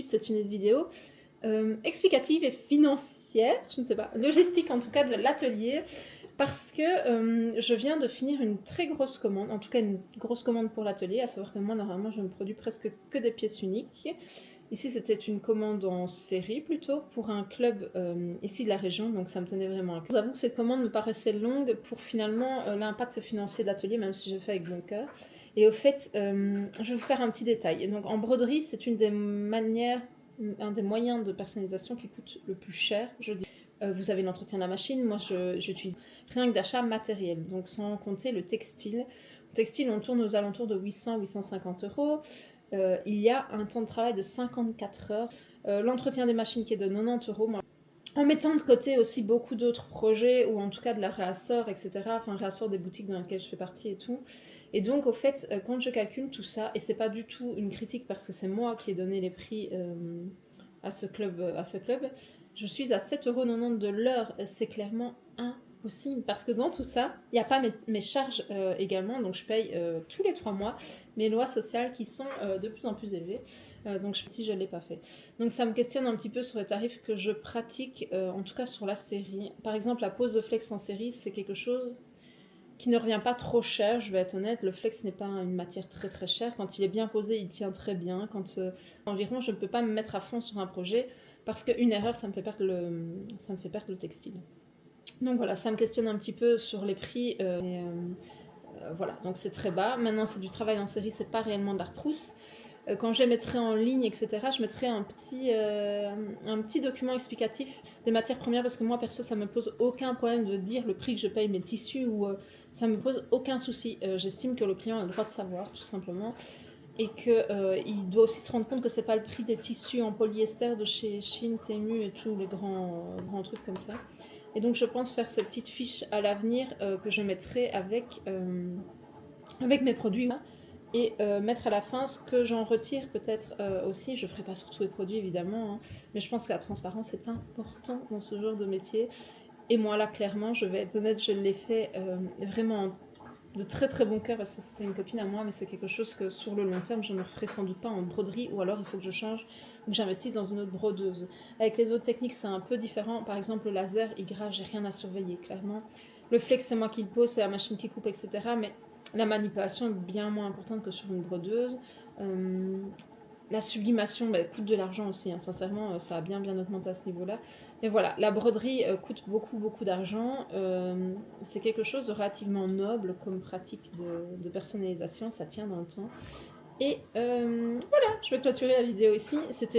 suite, c'est une vidéo explicative et financière, je ne sais pas, logistique en tout cas de l'atelier, parce que je viens de finir une très grosse commande, en tout cas une grosse commande pour l'atelier, à savoir que moi normalement je ne produis presque que des pièces uniques. Ici c'était une commande en série plutôt, pour un club ici de la région, donc ça me tenait vraiment à cœur. J'avoue que cette commande me paraissait longue pour finalement l'impact financier de l'atelier, même si je fais avec bon cœur. Et au fait, je vais vous faire un petit détail. Et donc en broderie, c'est une des manières, un des moyens de personnalisation qui coûte le plus cher, je dis. Vous avez l'entretien de la machine, moi j'utilise rien que d'achat matériel, donc sans compter le textile. Le textile, on tourne aux alentours de 800-850 euros. Il y a un temps de travail de 54 heures. L'entretien des machines qui est de 90 euros. En mettant de côté aussi beaucoup d'autres projets, ou en tout cas de la réassort, etc. Enfin, réassort des boutiques dans lesquelles je fais partie et tout. Et donc, au fait, quand je calcule tout ça, et c'est pas du tout une critique parce que c'est moi qui ai donné les prix à ce club, je suis à 7,90 € de l'heure. C'est clairement impossible parce que dans tout ça, il n'y a pas mes charges également, donc je paye tous les 3 mois mes lois sociales qui sont de plus en plus élevées. Donc si je ne l'ai pas fait. Donc ça me questionne un petit peu sur les tarifs que je pratique, en tout cas sur la série. Par exemple, la pose de flex en série, c'est quelque chose qui ne revient pas trop cher, je vais être honnête. Le flex n'est pas une matière très très chère. Quand il est bien posé, il tient très bien. Quand environ, je ne peux pas me mettre à fond sur un projet parce qu'une erreur, ça me fait perdre le textile. Donc voilà, ça me questionne un petit peu sur les prix. Voilà, donc c'est très bas. Maintenant, c'est du travail en série, c'est pas réellement de l'art trousse. Quand je les mettrai en ligne, etc., je mettrai un petit document explicatif des matières premières, parce que moi, perso, ça me pose aucun problème de dire le prix que je paye mes tissus, ou ça me pose aucun souci. J'estime que le client a le droit de savoir, tout simplement, et qu'il doit aussi se rendre compte que c'est pas le prix des tissus en polyester de chez Shein, Temu et tous les grands trucs comme ça. Et donc, je pense faire ces petites fiches à l'avenir que je mettrai avec mes produits, et mettre à la fin ce que j'en retire peut-être aussi. Je ne ferai pas sur tous les produits évidemment, hein, mais je pense que la transparence est importante dans ce genre de métier. Et moi là, clairement, je vais être honnête, je l'ai fait vraiment de très très bon cœur parce que c'était une copine à moi, mais c'est quelque chose que sur le long terme je ne referai sans doute pas en broderie, ou alors il faut que je change ou que j'investisse dans une autre brodeuse. Avec les autres techniques c'est un peu différent. Par exemple le laser, il grave, j'ai rien à surveiller clairement. Le flex c'est moi qui le pose, c'est la machine qui coupe, etc. Mais la manipulation est bien moins importante que sur une brodeuse. La sublimation coûte de l'argent aussi, hein. Sincèrement, ça a bien augmenté à ce niveau-là. Mais voilà, la broderie coûte beaucoup d'argent. C'est quelque chose de relativement noble comme pratique de personnalisation, ça tient dans le temps. Et voilà, je vais clôturer la vidéo ici. C'était